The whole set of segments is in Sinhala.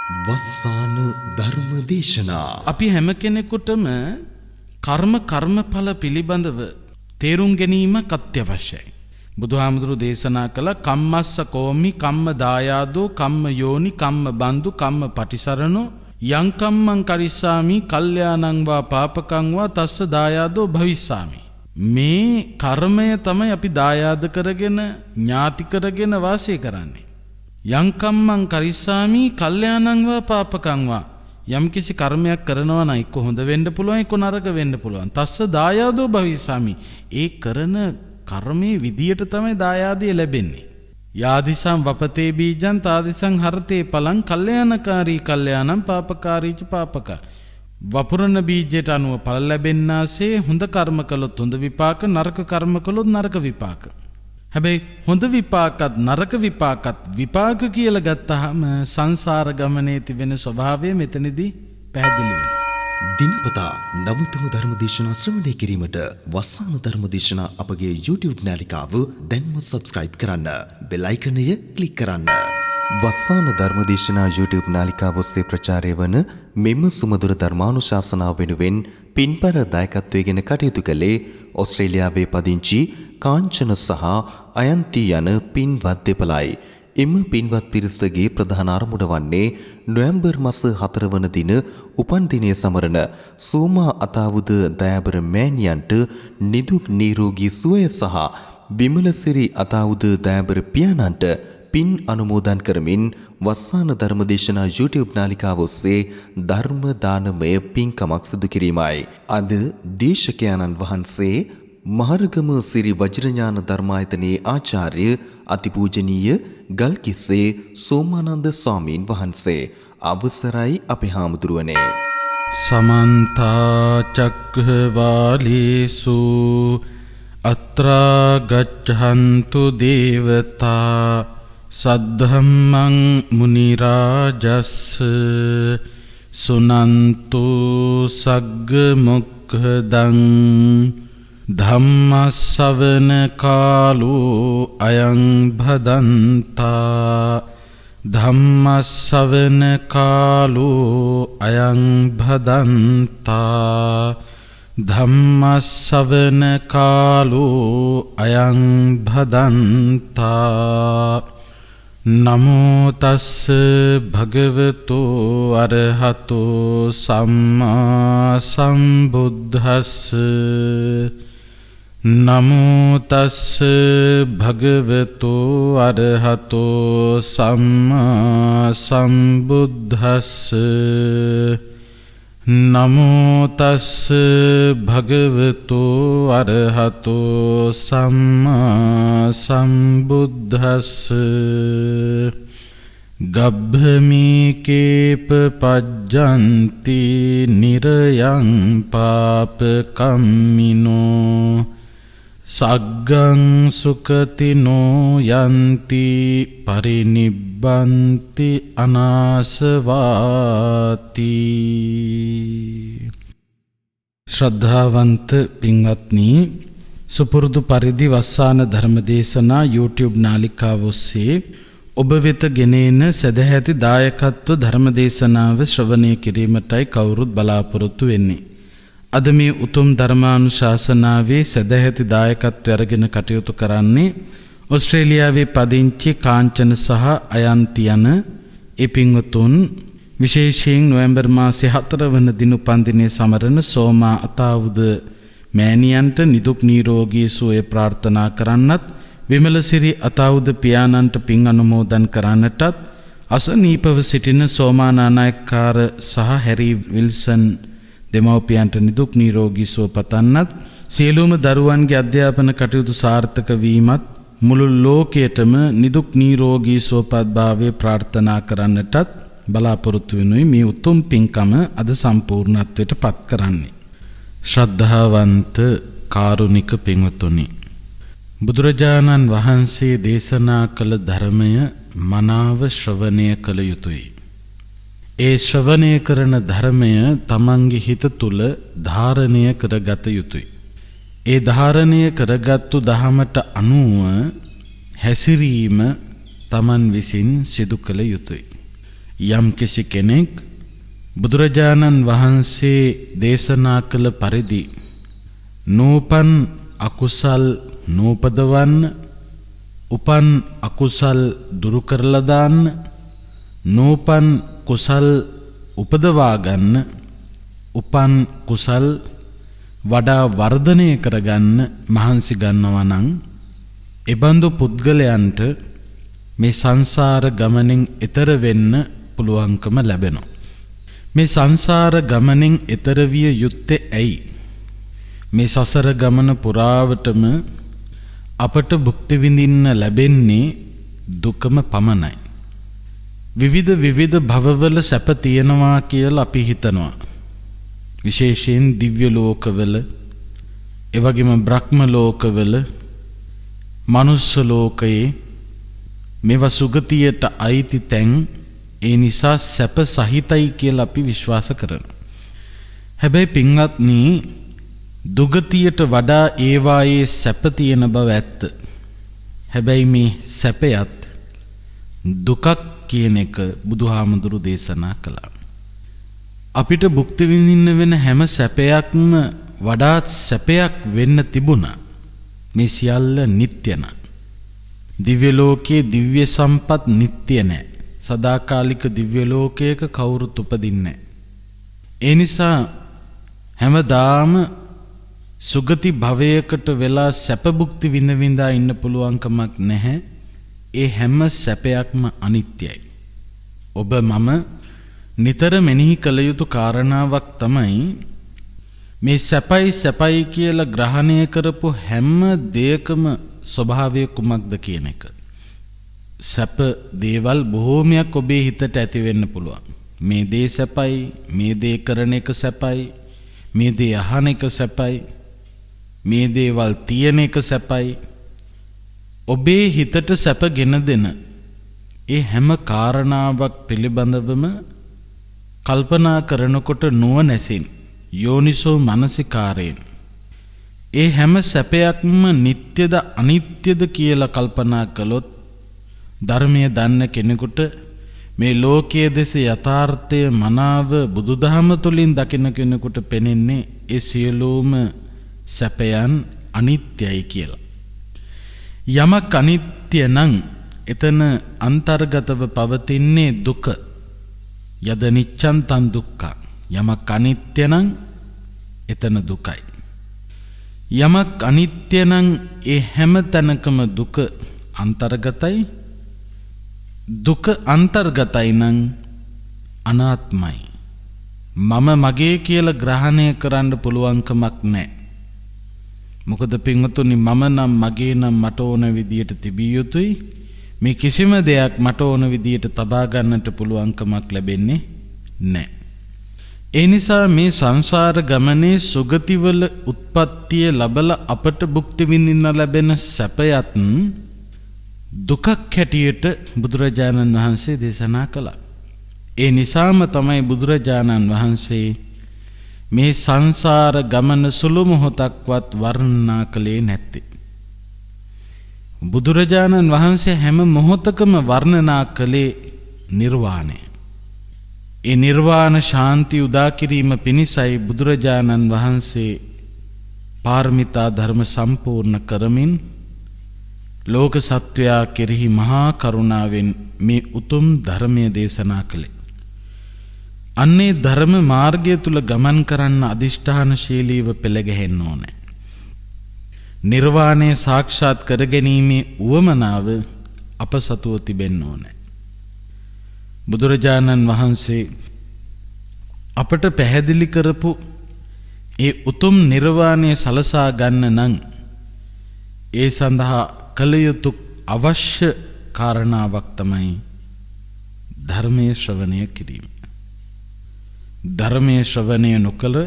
වස්සාන ධර්ම දේශනා අපි හැම කෙනෙකුටම කර්මඵල පිළිබඳව තේරුම් ගැනීමක් අත්‍යවශ්‍යයි. බුදුහාමුදුරු දේශනා කළ කම්මස්ස කෝමි කම්ම දායාදෝ කම්ම යෝනි කම්ම බන්දු කම්ම පටිසරණෝ යං කම්මං කරිස්සාමි කල්යාණං වා පාපකං වා තස්ස දායාදෝ භවිස්සාමි. මේ කර්මය තමයි අපි දායාද කරගෙන ඥාති කරගෙන වාසය කරන්නේ. යං කම්මං කරිස්සාමි කල්යාණං වා පාපකං වා යම් කිසි කර්මයක් කරනවා නම් එක්ක හොඳ වෙන්න පුළුවන් එක්ක නරක වෙන්න පුළුවන්. තස්ස දායාදෝ භවිස්සාමි. ඒ කරන කර්මයේ විදියට තමයි දායාදිය ලැබෙන්නේ. යාදිසං වපතේ බීජං තාදිසං හරතේ පලං කල්යාණකාරී කල්යාණං පාපකාරීච පාපක. වපුරන බීජයට අනුව ඵල ලැබෙන්නාසේ හොඳ කර්ම කළොත් හොඳ විපාක, නරක කර්ම කළොත් නරක විපාක. හැබැයි හොඳ විපාකත් නරක විපාකත් විපාක කියලා ගත්තාම සංසාර ගමනේ තිබෙන ස්වභාවය මෙතනදී පැහැදිලි වෙනවා. දිනපතා නවතම ධර්ම දේශනා ශ්‍රවණය කිරීමට වස්සාන ධර්ම දේශනා අපගේ YouTube නාලිකාව දැන්ම subscribe කරන්න. බෙල් අයිකනය ක්ලික් කරන්න. වස්සාන ධර්ම දේශනා YouTube නාලිකාව ඔස්සේ ප්‍රචාරය වන මෙම සුමధుර ධර්මානුශාසනාව වෙනුවෙන් පින්පර දායකත්වයෙන් කටයුතු කළේ ඕස්ට්‍රේලියාවේ පදිංචි කාංචන සහ අයන්ති යන පින්වත් දෙපළයි. එම පින්වත් පිරිසගේ ප්‍රධාන අරමුණ වන්නේ නොවැම්බර් මාස 4 වන දින උපන් දිනය සමරන සෝමා අතාවුද දයාබර මෑණියන්ට නිදුක් නිරෝගී සුවය සහ විමලසිරි අතාවුද දයාබර පියාණන්ට පින් අනුමෝදන් කරමින් වස්සාන ධර්මදේශනා YouTube නාලිකාව ඔස්සේ ධර්ම දානමය පින්කමක් සිදු කිරීමයි. අද දේශකයන්න් වහන්සේ මහරගම සිරි වජිරඥාන ධර්මායතනයේ ආචාර්ය අතිපූජනීය ගල්කිස්සේ සෝමානන්ද ස්වාමීන් වහන්සේ. අවසරයි අපේ හාමුදුරුවනේ. සමන්ත චක්ඛවාලේසු අත්‍රා ගච්ඡන්තු දේවතා සද්ධම්මං මුනි රාජස් සුනන්තු සග්ග මොක්ඛදං ධම්මස්සවන කාලෝ අයං භදන්තා ධම්මස්සවන කාලෝ අයං භදන්තා ධම්මස්සවන කාලෝ අයං භදන්තා. නමෝ තස්ස භගවතෝ අරහතෝ සම්මා සම්බුද්දස්ස. නමෝ තස්ස භගවතෝ අරහතෝ සම්මා සම්බුද්දස්ස. නමෝ තස්ස භගවතෝ අරහතෝ සම්මා සම්බුද්දස්ස. ගබ්භමීකේප පජ්ජන්ති නිරයං පාපකම්මිනෝ සග්ගං සුකතිනෝ යන්ති පරිනිබ්බන්ති අනාසවාති. ශ්‍රද්ධාවන්ත පින්වත්නි, සුපුරුදු පරිදි වස්සාන ධර්මදේශනා YouTube නාලිකාව ඔස්සේ ඔබ වෙත ගෙනෙන සදැහැති දායකත්ව ධර්මදේශනාව ශ්‍රවණය කිරීමටයි කවුරුත් බලාපොරොත්තු වෙන්නේ. අද මේ උතුම් ධර්මානුශාසනාවේ සදැහැති දායකත්වය අරගෙන කටයුතු කරන්නේ ඕස්ට්‍රේලියාවේ පදිංචි කාංචන සහ අයන්ති යන ඒ පින්වතුන්. විශේෂයෙන් නොවැම්බර් මාසයේ 4 වන දින උපන් දිනයේ සමරන සෝමා අතාවුද මෑණියන්ට නිදුක් නිරෝගී සුවය ප්‍රාර්ථනා කරන්නත්, විමලසිරි අතාවුද පියාණන්ට පින් අනුමෝදන් කරන්නටත්, අසනීපව සිටින සෝමා නානායක්කාර සහ හැරි විල්සන් දෙමව්පියන්ට නිදුක් නිරෝගී සුව පතන්නත්, සියලුම දරුවන්ගේ අධ්‍යාපන කටයුතු සාර්ථක වීමත්, මුළු ලෝකයටම නිදුක් නිරෝගී සුවපත් භාවය ප්‍රාර්ථනා කරන්නටත් බලාපොරොත්තු වෙනුයි මේ උතුම් පින්කම අද සම්පූර්ණත්වයට පත් කරන්නේ. ශ්‍රද්ධාවන්ත කාරුණික පින්වතුනි, බුදුරජාණන් වහන්සේ දේශනා කළ ධර්මය මනාව ශ්‍රවණය කළ යුතුයි. ඒ ශ්‍රවණය කරන ධර්මය තමන්ගේ හිත තුල ධාරණය කරගත යුතුයි. ඒ ධාරණය කරගත්තු දහමට අනුව හැසිරීම තමන් විසින් සිදු කළ යුතුයි. යම් කිසි කෙනෙක් බුදුරජාණන් වහන්සේ දේශනා කළ පරිදි නූපන් අකුසල් නූපදවන්න, උපන් අකුසල් දුරු කරලා දාන්න, නූපන් කුසල් උපදවා ගන්න, උපන් කුසල් වඩා වර්ධනය කරගන්න මහන්සි ගන්නවා නම් එබඳු පුද්ගලයන්ට මේ සංසාර ගමනින් එතර වෙන්න පුළුවන්කම ලැබෙනවා. මේ සංසාර ගමනින් එතර විය යුත්තේ ඇයි? මේ සසර ගමන පුරාවටම අපට භුක්ති විඳින්න ලැබෙන්නේ දුකම පමණයි. විවිධ භවවල සැප තියෙනවා කියලා අපි හිතනවා. විශේෂයෙන් දිව්‍ය ලෝකවල, එවැගේම බ්‍රහ්ම ලෝකවල, මනුස්ස ලෝකයේ මේවා සුගතියට අයිති තැන්. ඒ නිසා සැප සහිතයි කියලා අපි විශ්වාස කරනවා. හැබැයි පින්වත්නි, දුගතියට වඩා ඒවායේ සැප තියෙන බව ඇත්ත. හැබැයි මේ සැපයත් දුකක් කියන එක බුදුහාමුදුරු දේශනා කළා. අපිට භුක්ති විඳින්න වෙන හැම සැපයක්ම වඩාත් සැපයක් වෙන්න තිබුණා. මේ සියල්ල නිට්ටය නෑ. දිව්‍ය ලෝකයේ දිව්‍ය සම්පත් නිට්ටය නෑ. සදාකාලික දිව්‍ය ලෝකයක කවුරුත් උපදින්නේ නෑ. ඒ නිසා හැමදාම සුගති භවයකට වෙලා සැප භුක්ති විඳ විඳා ඉන්න පුළුවන්කමක් නැහැ. ඒ හැම සැපයක්ම අනිත්‍යයි. ඔබ මම නිතර මෙනෙහි කළ යුතු කාරණාවක් තමයි මේ සැපයි කියලා ග්‍රහණය කරපු හැම දෙයකම ස්වභාවය කුමක්ද කියන එක. සැප දේවල් බොහෝමයක් ඔබේ හිතට ඇති වෙන්න පුළුවන්. මේ දේ සැපයි, මේ දේ කරන එක සැපයි, මේ දේ අහන එක සැපයි, මේ දේවල් තියෙන එක සැපයි. ඔබේ හිතට සැප ගෙන දෙන ඒ හැම කාරණාවක් පිළිබඳවම කල්පනා කරනකොට නුවණැසින්, යෝනිසෝ මනසිකාරයෙන් ඒ හැම සැපයක්ම නිට්ටයද අනිත්‍යද කියලා කල්පනා කළොත් ධර්මයේ දන්න කෙනෙකුට මේ ලෝකයේ දෙස යථාර්ථය මනාව බුදුදහම තුළින් දකින කෙනෙකුට පෙනෙන්නේ ඒ සියලුම සැපයන් අනිත්‍යයි කියලා. යමක් අනිත්‍ය නම් එතන අන්තර්ගතව පවතින්නේ දුක. යද නිච්ඡං තං දුක්ඛං. යමක් අනිත්‍ය නම් එතන දුකයි. යමක් අනිත්‍ය නම් ඒ හැම තැනකම දුක අන්තර්ගතයි. දුක අන්තර්ගතයි නම් අනාත්මයි. මම මගේ කියලා ග්‍රහණය කරන්න පුළුවන්කමක් නැහැ. මොකද පින්වතුනි, මම නම් මගේ නම් මට ඕන විදියට තිබිය යුතුයි. මේ කිසිම දෙයක් මට ඕන විදියට තබා ගන්නට පුළුවන්කමක් ලැබෙන්නේ නැහැ. ඒ නිසා මේ සංසාර ගමනේ සුගතිවල උත්පත්තිය ලැබලා අපට භුක්ති විඳින්න ලැබෙන සැපයත් දුකක් හැටියට බුදුරජාණන් වහන්සේ දේශනා කළා. ඒ නිසාම තමයි බුදුරජාණන් වහන්සේ මේ සංසාර ගමන සුළු මොහොතක්වත් වර්ණනා කළේ නැත්තේ. බුදුරජාණන් වහන්සේ හැම මොහොතකම වර්ණනා කළේ නිර්වාණය. ඒ නිර්වාණ ශාන්ති උදා කිරීම පිණිසයි බුදුරජාණන් වහන්සේ පාරමිතා ධර්ම සම්පූර්ණ කරමින් ලෝක සත්වයා කෙරෙහි මහා කරුණාවෙන් මේ උතුම් ධර්මය දේශනා කළේ. අන්නේ ධර්ම මාර්ගය තුල ගමන් කරන්න අදිෂ්ඨානශීලීව පෙළගැහෙන්න ඕනේ. නිර්වාණය සාක්ෂාත් කරගැනීමේ උවමනාව අප සතුව තිබෙන්න ඕනේ. බුදුරජාණන් වහන්සේ අපට පැහැදිලි කරපු ඒ උතුම් නිර්වාණය සලසා ගන්න නම් ඒ සඳහා කළ යුතු අවශ්‍ය කාරණාවක් තමයි ධර්මයේ ශ්‍රවණය කිරීම. ධර්මයේ ශ්‍රවණය නොකළ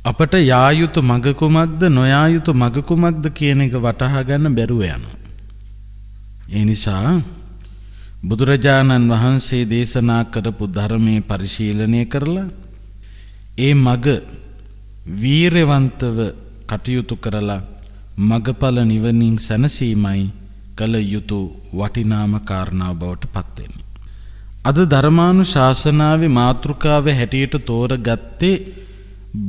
අපට යා යුතු මඟ කුමක්ද, නොයා යුතු මඟ කුමක්ද කියන එක වටහා ගන්න බැරුව යනවා. ඒ නිසා බුදුරජාණන් වහන්සේ දේශනා කරපු ධර්මයේ පරිශීලනය කරලා ඒ මඟ වීරවන්තව කටයුතු කරලා මගඵල නිවනින් සැනසීමයි කල යුතු වටිනාම කාරණාව බවට පත් වෙන්නේ. අද ධර්මානුශාසනාවේ මාතෘකාව හැටියට තෝරගත්තේ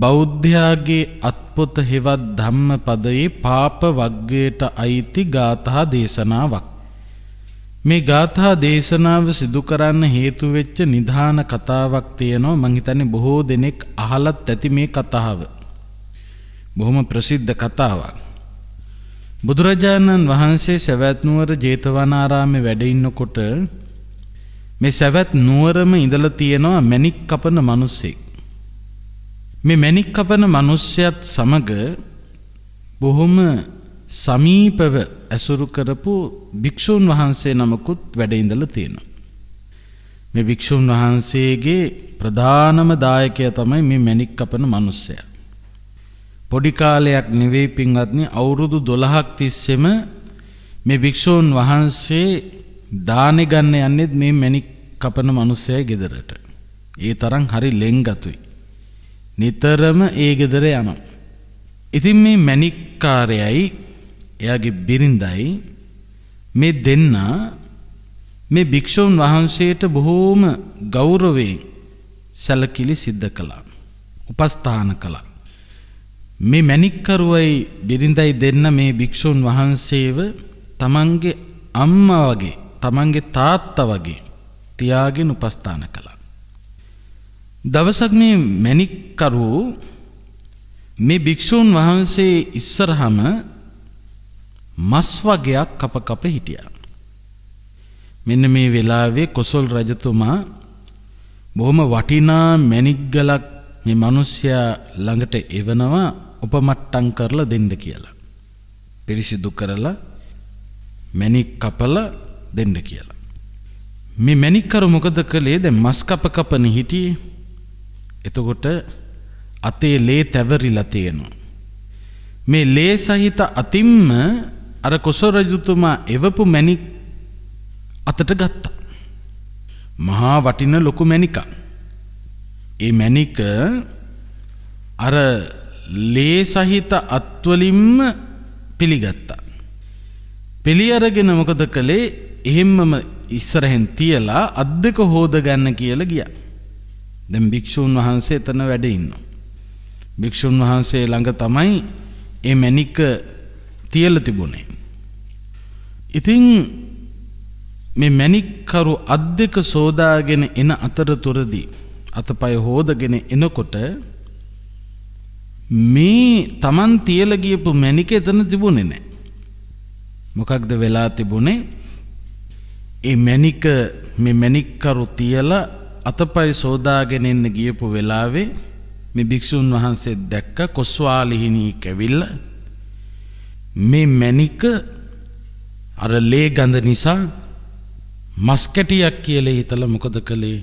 බෞද්ධයාගේ අත්පොත හෙවත් ධම්මපදයේ පාප වග්ගයට අයිති ගාථා දේශනාවක්. මේ ගාථා දේශනාව සිදු කරන්න හේතු වෙච්ච නිධාන කතාවක් තියෙනවා. මං හිතන්නේ බොහෝ දෙනෙක් අහලත් ඇති මේ කතාව. බොහොම ප්‍රසිද්ධ කතාවක්. බුදුරජාණන් වහන්සේ සවැත් නුවර ජේතවනාරාමේ වැඩ ඉන්නකොට මේ සවැත් නුවරම ඉඳලා තියෙනවා මණික් කපන මිනිස්සෙක්. මේ මණික් කපන මිනිස්සයත් සමග බොහොම සමීපව ඇසුරු කරපු භික්ෂුන් වහන්සේ නමකුත් වැඩ ඉඳලා තියෙනවා. මේ භික්ෂුන් වහන්සේගේ ප්‍රධානම දායකයා තමයි මේ මණික් කපන මිනිස්සයා. පොඩි කාලයක් නෙවෙයි පින්වත්නි, අවුරුදු 12ක් තිස්සෙම මේ භික්ෂුන් වහන්සේ දානෙ ගන්න යන්නේ මේ මණික් කපන මිනිස්සයා ගෙදරට. ඒ තරම් හරි ලෙන්ගතුයි. නිතරම ඒ ගෙදර යනවා. ඉතින් මේ මණික්කාරයයි එයාගේ බිරිඳයි මේ දෙන්න මේ භික්ෂුන් වහන්සේට බොහෝම ගෞරවයෙන් සැලකිලි සිද්ධ කළා. උපස්ථාන කළා. මේ මණික්කරුවයි බිරිඳයි දෙන්න මේ භික්ෂුන් වහන්සේව තමන්ගේ අම්මා වගේ, තමන්ගේ තාත්තා වගේ තියාගෙන උපස්ථාන කළා. දවසක් මේ මණික්කරුවෝ මේ භික්ෂුන් වහන්සේ ඉස්සරහම මස් වගයක් කප කප හිටියා. මෙන්න මේ වෙලාවේ කොසල් රජතුමා බොහොම වටිනා මණික් ගලක් මේ මිනිස්සයා ළඟට එවනවා උපමට්ටම් කරලා දෙන්න කියලා. පිරිසිදු කරලා මණික් කපලා දෙන්න කියලා. මේ මණික්කරු මොකද කළේ? දැන් මස් කප කපන හිටියේ. එතකොට අතේ ලේ තැවරිලා තියෙනවා. මේ ලේ සහිත අතින්ම අර කොසල් රජතුමා එවපු මණික් අතට ගත්තා. මහා වටින ලොකු මණිකක්. ඒ මණික අර ලේ සහිත අත්වලින්ම පිළිගත්තා. පිළි අරගෙන මොකද කළේ? එහෙම්මම ඉස්සරහෙන් තියලා අත් දෙක හොද ගන්න කියලා ගියා. දැන් භික්ෂුන් වහන්සේ එතන වැඩ ඉන්නවා. භික්ෂුන් වහන්සේ ළඟ තමයි මේ මණික තියලා තිබුණේ. ඉතින් මේ මණික්කරු අත් දෙක සෝදාගෙන එන අතරතුරදී අතපය හොදගෙන එනකොට මේ Taman තියලා ගියපු මණික එතන තිබුණේ නැහැ. මොකක්ද වෙලා තිබුණේ? ඒ මණික මේ මණික්කරු තියලා අතපය සෝදාගෙන එන්න ගියපු වෙලාවේ මේ භික්ෂුන් වහන්සේ දැක්ක කොස්වාලිහිණී කැවිල්ලා මේ මණික අර ලේ ගඳ නිසා මස් කැටියක් කියලා හිතලා මොකද කළේ?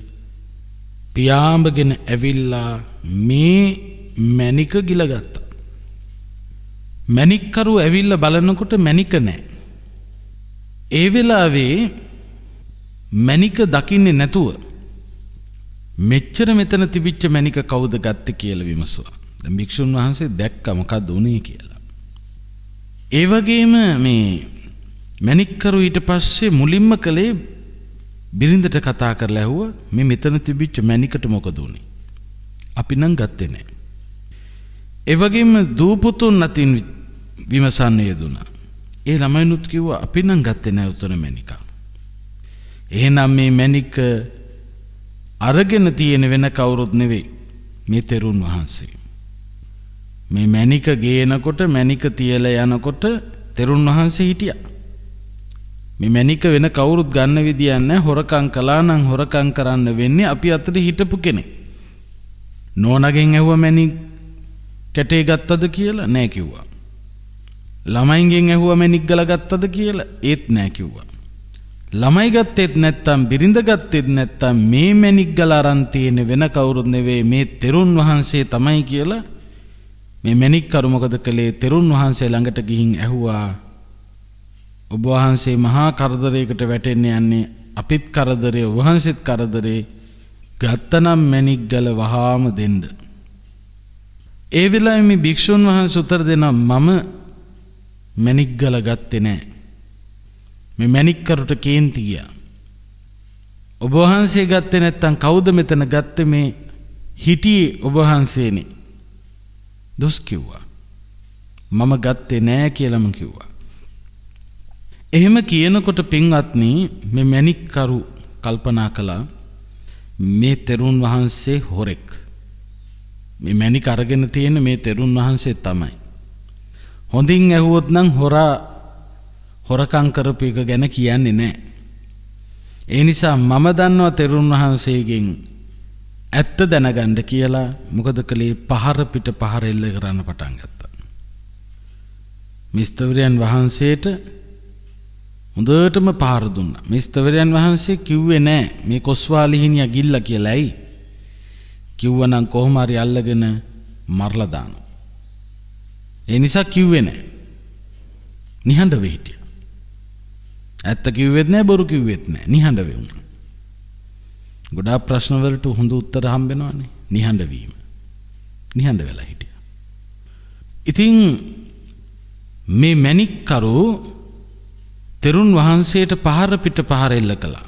පියාඹගෙන ඇවිල්ලා මේ මණික ගිලගත්තා. මණික්කරු ඇවිල්ලා බලනකොට මණික නැහැ. ඒ වෙලාවේ මණික දකින්නේ නැතුව මෙච්චර මෙතන තිබිච්ච මණික කවුද ගත්තේ කියලා විමසුවා. දැන් භික්ෂුන් වහන්සේ දැක්ක මොකද්ද උනේ කියලා. ඒ වගේම මේ මණික්කරු ඊට පස්සේ මුලින්ම කලේ බිරිඳට කතා කරලා ඇහුවා මේ මෙතන තිබිච්ච මණිකට මොකද උනේ? අපි නම් ගත්තේ නැහැ. ඒ වගේම දූපුතුන් අතින් විමසන්න යෙදුණා. ඒ ළමයිනුත් කිව්වා අපි නම් ගත්තේ නැහැ උතන මණික. එහෙනම් මේ මණික අරගෙන තියෙන වෙන කවුරුත් නෙවෙයි මේ තෙරුන් වහන්සේ. මේ මණික ගේනකොට මණික තියලා යනකොට තෙරුන් වහන්සේ හිටියා. මේ මණික වෙන කවුරුත් ගන්න විදියක් නැහැ. හොරකම් කළා නම් හොරකම් කරන්න වෙන්නේ අපි අතට හිටපු කෙනෙක්. නෝනගෙන් ඇහුවා මණික් කැටේ ගත්තද කියලා? නෑ කිව්වා. ළමයින්ගෙන් ඇහුවා මණික් ගල ගත්තද කියලා? ඒත් නෑ කිව්වා. ළමයි ගත්තෙත් නැත්තම් බිරිඳ ගත්තෙත් නැත්තම් මේ මණික් ගල අරන් තියෙන වෙන කවුරුත් නෙවෙයි මේ තෙරුන් වහන්සේ තමයි කියලා මේ මණික්කරු මොකද කළේ? තෙරුන් වහන්සේ ළඟට ගිහින් ඇහුවා ඔබ වහන්සේ මහා කරදරයකට වැටෙන්න යන්නේ. අපිත් කරදරේ, ඔබ වහන්සේත් කරදරේ. ගත්තනම් මණික් ගල වහාම දෙන්න. ඒ වෙලාවේ මේ භික්ෂුන් වහන්සේ උත්තර දෙනවා මම මණික් ගල ගත්තේ නැහැ. මේ මණික්කරුට කේන්ති ගියා. ඔබ වහන්සේ ගත්තේ නැත්තම් කවුද මෙතන ගත්තේ මේ හිටියේ ඔබ වහන්සේනේ. දොස් කිව්වා. මම ගත්තේ නෑ කියලාම කිව්වා. එහෙම කියනකොට පින්වත්නි මේ මැණික්කරු කල්පනා කළා මේ තෙරුන් වහන්සේ හොරෙක්. මේ මැණික් අරගෙන තියෙන මේ තෙරුන් වහන්සේ තමයි. හොඳින් ඇහුවොත් නම් හොරකම් කරපු එක ගැන කියන්නේ නැහැ. ඒ නිසා මම දන්නවා තෙරුන් වහන්සේගෙන් ඇත්ත දැනගන්න කියලා මොකද කළේ පහර පිට පහර එල්ල කරන්න පටන් ගත්තා. මිස්තරයන් වහන්සේට හොඳටම පහර දුන්නා. මිස්තරයන් වහන්සේ කිව්වේ නෑ මේ කොස්වාලිහිනිය ගිල්ලා කියලායි. කිව්වනම් කොහොම හරි අල්ලගෙන මරලා දානවා. ඒ නිසා කිව්වේ නෑ. නිහඬව හිටියා. ඇත්ත කිව්වෙත් නෑ බොරු කිව්වෙත් නෑ. නිහඬ වුණා. ගොඩාක් ප්‍රශ්න වලට හොඳ උත්තර හම්බෙනවානේ. නිහඬ වීම. නිහඬ වෙලා හිටියා. ඉතින් මේ මැණික්කරු තෙරුන් වහන්සේට පහර පිට පහර එල්ල කළා.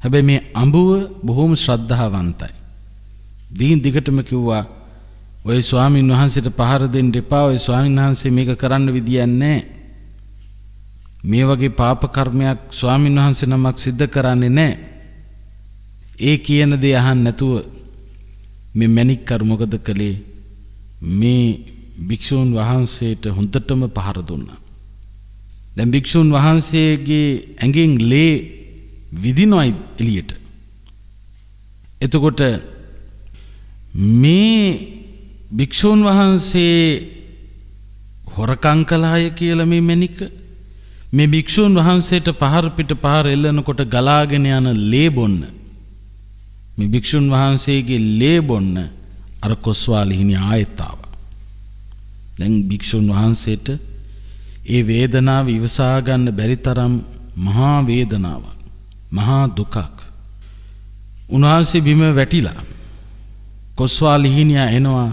හැබැයි මේ අඹුව බොහොම ශ්‍රද්ධාවන්තයි. දීන් දිගටම කිව්වා ඔය ස්වාමින් වහන්සේට පහර දෙන්න එපා. ඔය ස්වාමින් වහන්සේ මේක කරන්න විදියක් නැහැ. මේ වගේ පාප කර්මයක් ස්වාමින් වහන්සේ නමක් සිද්ධ කරන්නේ නැහැ. ඒ කියන දේ අහන්න නැතුව මේ මැණික්කරු මොකද කළේ? මේ භික්ෂුන් වහන්සේට හොඳටම පහර දුන්නා. දැන් භික්ෂුන් වහන්සේගේ ඇඟෙන් ලේ විදිනවයි එළියට. එතකොට මේ භික්ෂුන් වහන්සේ හොරකම් කළාය කියලා මේ මැණික මේ භික්ෂුන් වහන්සේට පහර පිට පහර එල්ලනකොට ගලාගෙන යන ලේ බොන්න මේ භික්ෂුන් වහන්සේගේ ලේ බොන්න අර කොස්වාලිහිණිය ආයෙත් ආවා. දැන් භික්ෂුන් වහන්සේට ඒ වේදනාව ඉවසා ගන්න බැරි තරම් මහා වේදනාවක්, මහා දුකක්. උන්වහන්සේ බිම වැටිලා කොස්වාලිහිණිය එනවා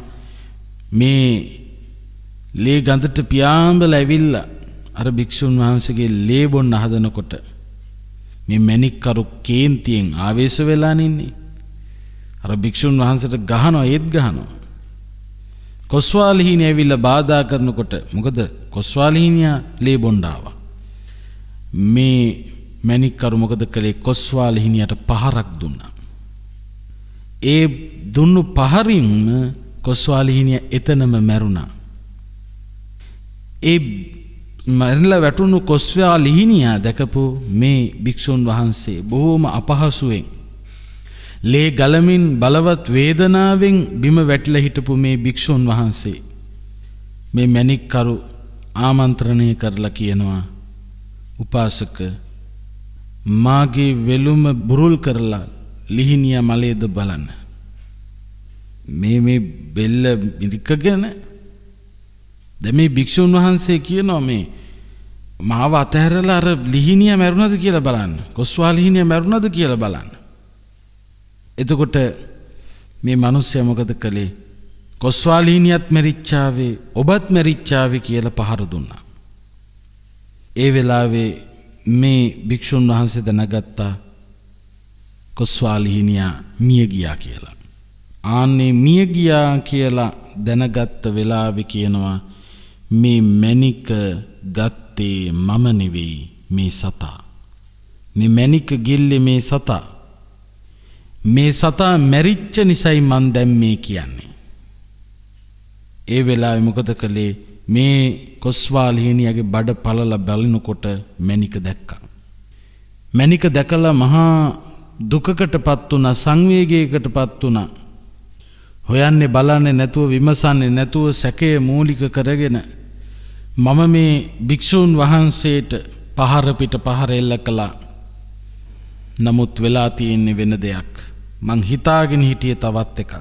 මේ ලේ ගඳට පියාඹලා ඇවිල්ලා අර භික්ෂුන් වහන්සේගේ ලේ බොන්න හදනකොට මේ මැණික්කරු කේන්තියෙන් ආවේශ වෙලා ඉන්නේ. අර භික්ෂුන් වහන්සේට ගහනවා, ඒත් ගහනවා. කොස්වාලිහිණිය ඇවිල්ලා බාධා කරනකොට මොකද කොස්වාලිහිණිය ලේ බොන්න ආවා. මේ මැණික්කරු මොකද කළේ? කොස්වාලිහිණියට පහරක් දුන්නා. ඒ දුන්නු පහරින්ම කොස්වාලිහිණිය එතනම මැරුණා. ඒ මරලා වැටුණු කොස්වාලිහිණිය දැකපු මේ භික්ෂුන් වහන්සේ බොහෝම අපහසුවෙන් ලේ ගලමින් බලවත් වේදනාවෙන් බිම වැටිලා හිටපු මේ භික්ෂුන් වහන්සේ මේ මැණික්කරු ආමන්ත්‍රණය කරලා කියනවා, උපාසක මාගේ වෙලුම බුරුල් කරලා ලිහිණිය මලේද බලන්න. මේ බෙල්ල මිරිකගෙන දැන් මේ භික්ෂුන් වහන්සේ කියනවා මේ මාව අතහැරලා අර ලිහිණිය මැරුණාද කියලා බලන්න. කොස්වාලිහිණිය මැරුණාද කියලා බලන්න. එතකොට මේ මිනිස්සයා මොකද කළේ? කොස්වාලිහිණියත් මැරිච්චාවේ ඔබත් මැරිච්චාවේ කියලා පහර දුන්නා. ඒ වෙලාවේ මේ භික්ෂුන් වහන්සේ දැනගත්තා කොස්වාලිහිණිය මිය ගියා කියලා. ආන්නේ මිය ගියා කියලා දැනගත්ත වෙලාවේ කියනවා මේ මැණික ගත්තේ මම නෙවෙයි මේ සතා. මේ මැණික ගිල්ලේ මේ සතා. මේ සතා මැරිච්ච නිසයි මන් දැන් මේ කියන්නේ. ඒ වෙලාවේ මොකද කළේ? මේ කොස්වාලිහිණියගේ බඩ පළලා බලනකොට මැණික දැක්කා. මැණික දැකලා මහා දුකකටපත් වුණා, සංවේගයකටපත් වුණා. හොයන්නේ බලන්නේ නැතුව, විමසන්නේ නැතුව සැකය මූලික කරගෙන මම මේ භික්ෂුන් වහන්සේට පහර පිට පහර එල්ල කළා. නමුත් වෙලා තියෙන්නේ වෙන දෙයක්. මං හිතාගෙන හිටියේ තවත් එකක්.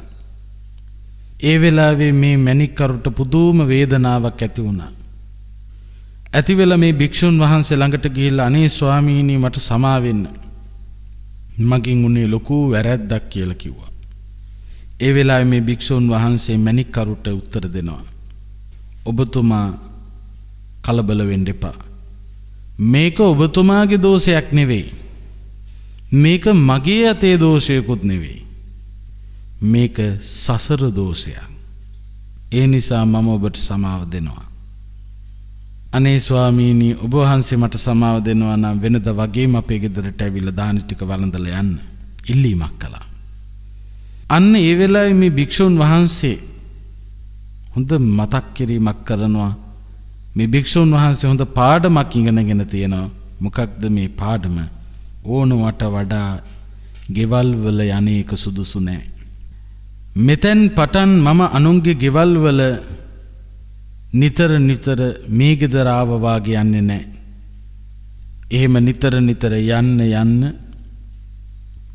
ඒ වෙලාවේ මේ මැණික්කරුට පුදුම වේදනාවක් ඇති වුණා. ඇති වෙලා මේ භික්ෂුන් වහන්සේ ළඟට ගිහිල්ලා අනේ ස්වාමීනි මට සමා වෙන්න. මගින් උනේ ලොකු වැරැද්දක් කියලා කිව්වා. ඒ වෙලාවේ මේ භික්ෂුන් වහන්සේ මැණික්කරුට උත්තර දෙනවා. ඔබතුමා කලබල වෙන්න එපා. මේක ඔබතුමාගේ දෝෂයක් නෙවෙයි. මේක මගේ අතේ දෝෂයකුත් නෙවෙයි. මේක සසර දෝෂයක්. ඒ නිසා මම ඔබට සමාව දෙනවා. අනේ ස්වාමීනි ඔබ වහන්සේ මට සමාව දෙනවා නම් වෙනද වගේම අපේ ගෙදරට ඇවිල්ලා දාන ටික වළඳලා යන්න ඉල්ලීමක් කළා. අන්න ඒ වෙලාවේ මේ භික්ෂුන් වහන්සේ හොඳ මතක් කිරීමක් කරනවා. මේ භික්ෂුන් වහන්සේ හොඳ පාඩමක් ඉගෙනගෙන තියෙනවා. මොකක්ද මේ පාඩම? ඕනවට වඩා ගෙවල් වල යන්නේක සුදුසු නෑ. මෙතෙන් පටන් මම අනුන්ගේ ගෙවල් වල නිතර මේ ගෙදර ආවා වාගේ යන්නේ නෑ. එහෙම නිතර යන්න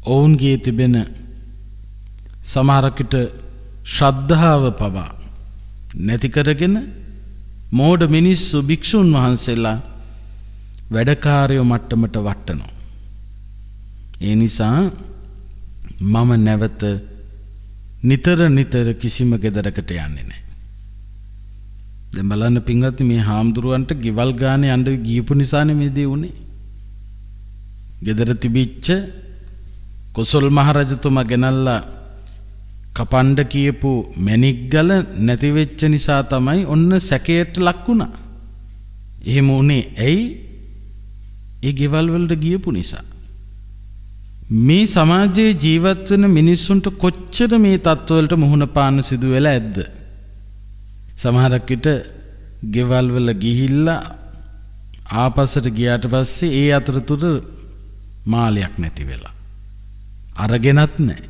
ඔවුන්ගේ තිබෙන සමහරකට ශ්‍රද්ධාව පවා නැති කරගෙන මෝඩ මිනිස්සු භික්ෂුන් වහන්සේලා වැඩකාරයෝ මට්ටමට වටනවා. ඒ නිසා මම නැවත නිතර කිසිම ගෙදරකට යන්නේ නැහැ. දැන් බලන්න පින්වත්නි මේ හාමුදුරුවන්ට ගෙවල් ගානේ යන්න ගියපු නිසානේ මේ දේ උනේ. ගෙදර තිබිච්ච කොසල් මහරජතුමා ගෙනල්ලා කපණ්ඩ කියපු මැණික් ගල නැති වෙච්ච නිසා තමයි ඔන්න සැකයට ලක් වුණා. එහෙම උනේ ඇයි? ඒ ගෙවල් වලට ගියපු නිසා. මේ සමාජයේ ජීවත් වෙන මිනිස්සුන්ට කොච්චර මේ තත්ත්වවලට මුහුණ පාන්න සිදු වෙලා ඇද්ද? සමහරක් විට ගෙවල් වල ගිහිල්ලා ආපස්සට ගියාට පස්සේ ඒ අතරතුර මාලයක් නැති වෙලා අරගෙනත් නැහැ.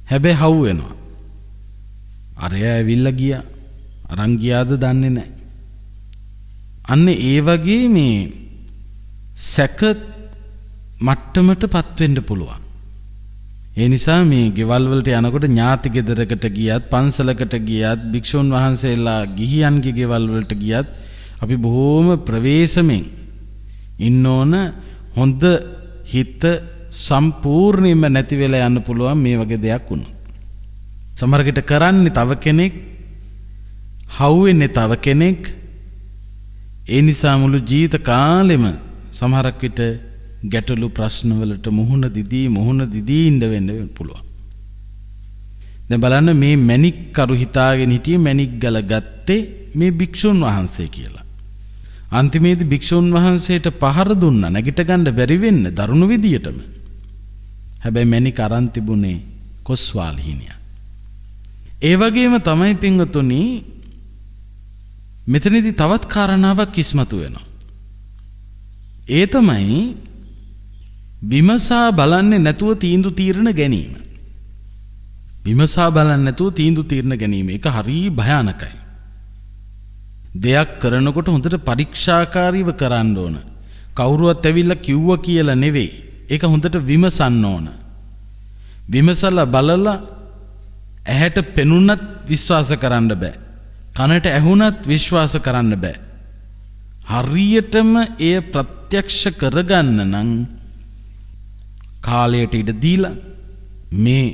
හැබැයි හවු වෙනවා. අරයා ඇවිල්ලා ගියා. අරන් ගියාද දන්නේ නැහැ. අන්න ඒ වගේ මේ සැක මට්ටමටපත් වෙන්න පුළුවන්. ඒ නිසා මේ ගෙවල් වලට යනකොට ඥාති ගෙදරකට ගියත් පන්සලකට ගියත් භික්ෂුන් වහන්සේලා ගිහියන්ගේ ගෙවල් වලට ගියත් අපි බොහෝම ප්‍රවේශමෙන් ඉන්න ඕන. හොඳ හිත සම්පූර්ණයෙන්ම නැති වෙලා යන්න පුළුවන් මේ වගේ දෙයක් වුණොත්. සමහරකට කරන්නේ තව කෙනෙක්, හවුවෙන්නේ තව කෙනෙක්. ඒ නිසා මුළු ජීවිත කාලෙම සමහරක් විට ගැටලු ප්‍රශ්න වලට මුහුණ දිදී ඉඳ වෙන්න පුළුවන්. දැන් බලන්න මේ මැණික් කරු හිතාගෙන හිටියේ මැණික් ගල ගත්තේ මේ භික්ෂුන් වහන්සේ කියලා. අන්තිමේදී භික්ෂුන් වහන්සේට පහර දුන්නා නැගිට ගන්න බැරි වෙන්න දරුණු විදියටම. හැබැයි මැණික් අරන් තිබුණේ කොස්වාල් හිණියා. ඒ වගේම තමයි පින්වතුනි මෙතනදී තවත් කාරණාවක් ඉස්මතු වෙනවා. ඒ තමයි විමසා බලන්නේ නැතුව තීන්දුව తీරන ගැනීම. විමසා බලන්නේ නැතුව තීන්දුව తీරන ගැනීම ඒක හරිය භයානකයි. දෙයක් කරනකොට හොඳට පරීක්ෂාකාරීව කරන්න ඕන. කවුරුවත් ඇවිල්ලා කිව්වා කියලා නෙවෙයි. ඒක හොඳට විමසන්න ඕන. විමසලා බලලා ඇහැට පෙනුනත් විශ්වාස කරන්න බෑ. කනට ඇහුනත් විශ්වාස කරන්න බෑ. හරියටම එය ප්‍රත්‍යක්ෂ කරගන්න නම් කාලයට ඉඩ දීලා මේ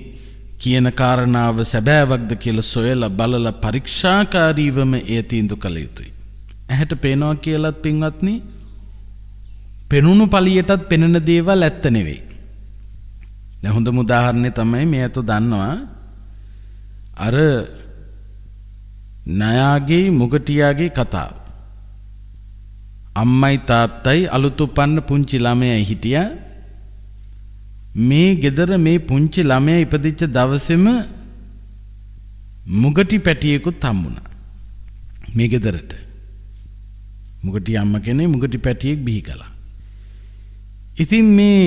කියන කාරණාව සැබෑවක්ද කියලා සොයලා බලලා පරීක්ෂාකාරීවම එය තීන්දුව කළ යුතුයි. ඇහැට පේනවා කියලාත් පින්වත්නි පෙනුණු පළියටත් පෙනෙන දේවල් ඇත්ත නෙවෙයි. දැන් හොඳම උදාහරණය තමයි මේ අතෝ දන්නවා අර නයාගේ මුගටියාගේ කතාව. අම්මයි තාත්තයි අලුත් උපන්න පුංචි ළමයා හිටියා. මේ ගෙදර මේ පුංචි ළමයා ඉපදිච්ච දවසේම මුගටි පැටියෙකුත් හම්බුණා. මේ ගෙදරට මුගටි අම්මා කෙනෙක් මුගටි පැටියෙක් බිහි කළා. ඉතින් මේ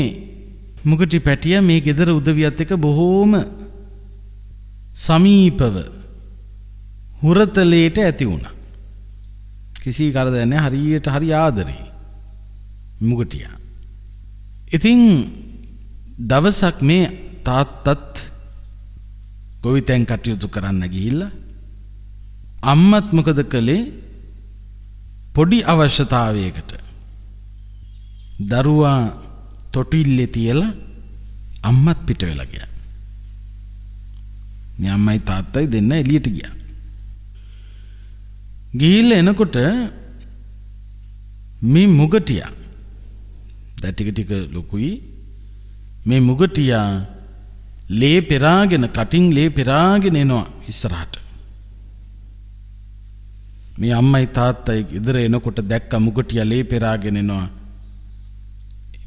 මුගටි පැටියා මේ ගෙදර උදවියත් එක්ක බොහෝම සමීපව හුරතලයට ඇති වුණා. කිසි කරදරයක් නැහැ. හරියට හරි ආදරේ මුගටියා. ඉතින් දවසක් මේ තාත්තත් ගොවිතැන් කටයුතු කරන්න ගිහිල්ලා අම්මත් මොකද කළේ පොඩි අවශ්‍යතාවයකට දරුවා තොටිල්ලේ තියලා අම්මත් පිට වෙලා ගියා. මේ අම්මයි තාත්තයි දෙන්න එළියට ගියා. ගිහිල්ලා එනකොට මේ මුගටියා දැන් ටික ලොකුයි මේ මුගටියා ලේ පෙරාගෙන කටින් ලේ පෙරාගෙන එනවා ඉස්සරහට. මේ අම්මයි තාත්තයි ඉදර එනකොට දැක්ක මුගටියා ලේ පෙරාගෙන එනවා.